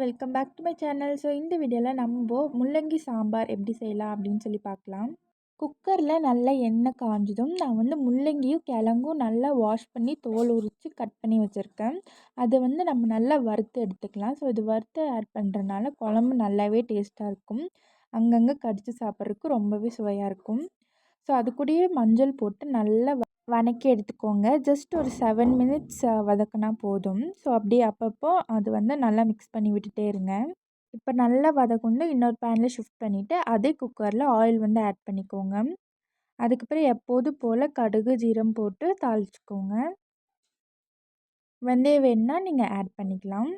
Welcome back to my channel. So இந்த வீடியோவில் நம்ம முள்ளங்கி சாம்பார் எப்படி செய்யலாம் அப்படின்னு சொல்லி பார்க்கலாம். குக்கரில் நல்லா எண்ணெய் காஞ்சதும் நான் முள்ளங்கியும் கிழங்கும் நல்லா வாஷ் பண்ணி தோல் உரித்து கட் பண்ணி வச்சுருக்கேன். அதை நம்ம நல்லா வறுத்து எடுத்துக்கலாம். ஸோ இது வறுத்து ஆட் பண்ணுறதுனால குழம்பு நல்லாவே டேஸ்ட்டாக இருக்கும். அங்கங்கே கடித்து சாப்பிட்றதுக்கு ரொம்பவே சுவையாக இருக்கும். ஸோ அது கூடயே மஞ்சள் போட்டு நல்லா வதக்கி எடுத்துக்கோங்க. ஜஸ்ட் ஒரு 7 மினிட்ஸ் வதக்குனா போதும். ஸோ அப்படியே அப்பப்போ அது நல்லா மிக்ஸ் பண்ணி விட்டுட்டே இருங்க. இப்போ நல்லா வதக்குண்டு இன்னொரு பேனில் ஷிஃப்ட் பண்ணிவிட்டு அதே குக்கரில் ஆயில் ஆட் பண்ணிக்கோங்க. அதுக்கப்புறம் எப்போதும் போல் கடுகு ஜீரம் போட்டு தாளிச்சிக்கோங்க. வெந்தயம் வேணுன்னா நீங்கள் ஆட் பண்ணிக்கலாம்.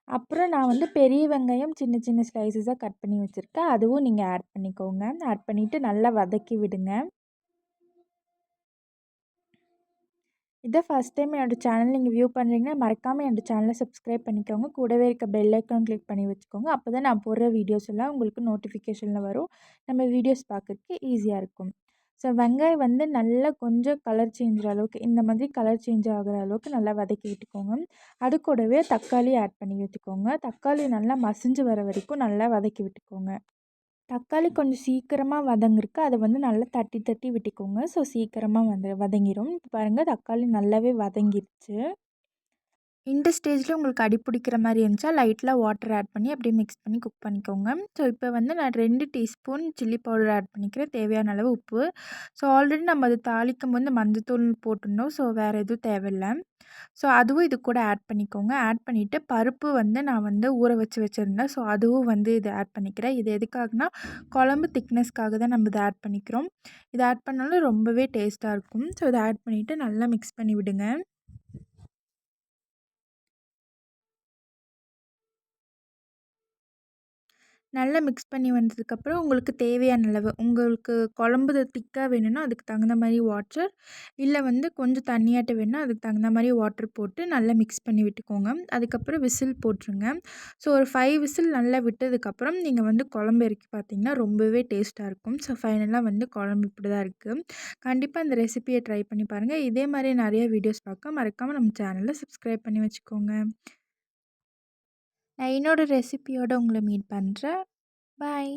அப்புறம் நான் பெரிய வெங்காயம் சின்ன சின்ன ஸ்லைசஸாக கட் பண்ணி வச்சுருக்கேன். அதுவும் நீங்கள் ஆட் பண்ணிக்கோங்க. ஆட் பண்ணிவிட்டு நல்லா வதக்கி விடுங்க. இதை ஃபஸ்ட் டைம் என்னோடய சேனல் நீங்கள் வியூ பண்ணுறீங்கன்னா மறக்காமல் என்னோடய சேனலை சப்ஸ்கிரைப் பண்ணிக்கோங்க. கூடவே இருக்க பெல் ஐக்கான் கிளிக் பண்ணி வச்சுக்கோங்க. அப்போ தான் நான் போடுற வீடியோஸ் எல்லாம் உங்களுக்கு நோட்டிஃபிகேஷனில் வரும். நம்ம வீடியோஸ் பார்க்குறதுக்கு ஈஸியாக இருக்கும். ஸோ வெங்காயம் நல்லா கொஞ்சம் கலர் சேஞ்ச் அளவுக்கு இந்த மாதிரி கலர் சேஞ்ச் ஆகிற அளவுக்கு நல்லா வதக்கி விட்டுக்கோங்க. அது கூடவே தக்காளி ஆட் பண்ணி வச்சுக்கோங்க. தக்காளி நல்லா மசிஞ்சு வர வரைக்கும் நல்லா வதக்கி விட்டுக்கோங்க. தக்காளி கொஞ்சம் சீக்கிரமாக வதங்கிருக்கு. அதை நல்லா தட்டி தட்டி விட்டுக்கோங்க. ஸோ சீக்கிரமாக வதங்கிடும். இப்போ பாருங்கள் தக்காளி நல்லாவே வதங்கிடுச்சு. இந்த ஸ்டேஜில் உங்களுக்கு அடி பிடிக்கிற மாதிரி இருந்துச்சா லைட்டாக வாட்டர் ஆட் பண்ணி அப்படியே மிக்ஸ் பண்ணி குக் பண்ணிக்கோங்க. ஸோ இப்போ நான் 2 டீஸ்பூன் சில்லி பவுடர் ஆட் பண்ணிக்கிறேன். தேவையான அளவு உப்பு. ஸோ ஆல்ரெடி நம்ம அது தாளிக்கும் போது மஞ்சத்தூள் போட்டிருந்தோம். ஸோ வேறு எதுவும் தேவையில்லை. ஸோ அதுவும் இது கூட ஆட் பண்ணிக்கோங்க. ஆட் பண்ணிவிட்டு பருப்பு நான் ஊற வச்சு வச்சுருந்தேன். ஸோ அதுவும் இது ஆட் பண்ணிக்கிறேன். இது எதுக்காகனா குழம்பு திக்னஸ்க்காக தான் நம்ம இதை ஆட் பண்ணிக்கிறோம். இதை ஆட் பண்ணாலும் ரொம்பவே டேஸ்ட்டாக இருக்கும். ஸோ இதை ஆட் பண்ணிவிட்டு நல்லா மிக்ஸ் பண்ணி விடுங்க. நல்லா மிக்ஸ் பண்ணி வந்ததுக்கப்புறம் உங்களுக்கு தேவையான அளவு உங்களுக்கு குழம்பு திக்காக வேணும்னா அதுக்கு தகுந்த மாதிரி வாட்டர், இல்லை கொஞ்சம் தண்ணியாட்ட வேணும்னா அதுக்கு தகுந்த மாதிரி வாட்டர் போட்டு நல்லா மிக்ஸ் பண்ணி விட்டுக்கோங்க. அதுக்கப்புறம் விசில் போட்டுருங்க. ஸோ ஒரு 5 விசில் நல்லா விட்டதுக்கப்புறம் நீங்கள் குழம்பு இறக்கி பார்த்தீங்கன்னா ரொம்பவே டேஸ்ட்டாக இருக்கும். ஸோ ஃபைனலாக குழம்பு இப்படி தான் இருக்குது. கண்டிப்பாக இந்த ரெசிபியை ட்ரை பண்ணி பாருங்கள். இதே மாதிரி நிறைய வீடியோஸ் பார்க்க மறக்காமல் நம்ம சேனலை சப்ஸ்கிரைப் பண்ணி வச்சுக்கோங்க. நான் இன்னொரு ரெசிபியோடு உங்களை மீட் பண்ணுறேன். பாய்.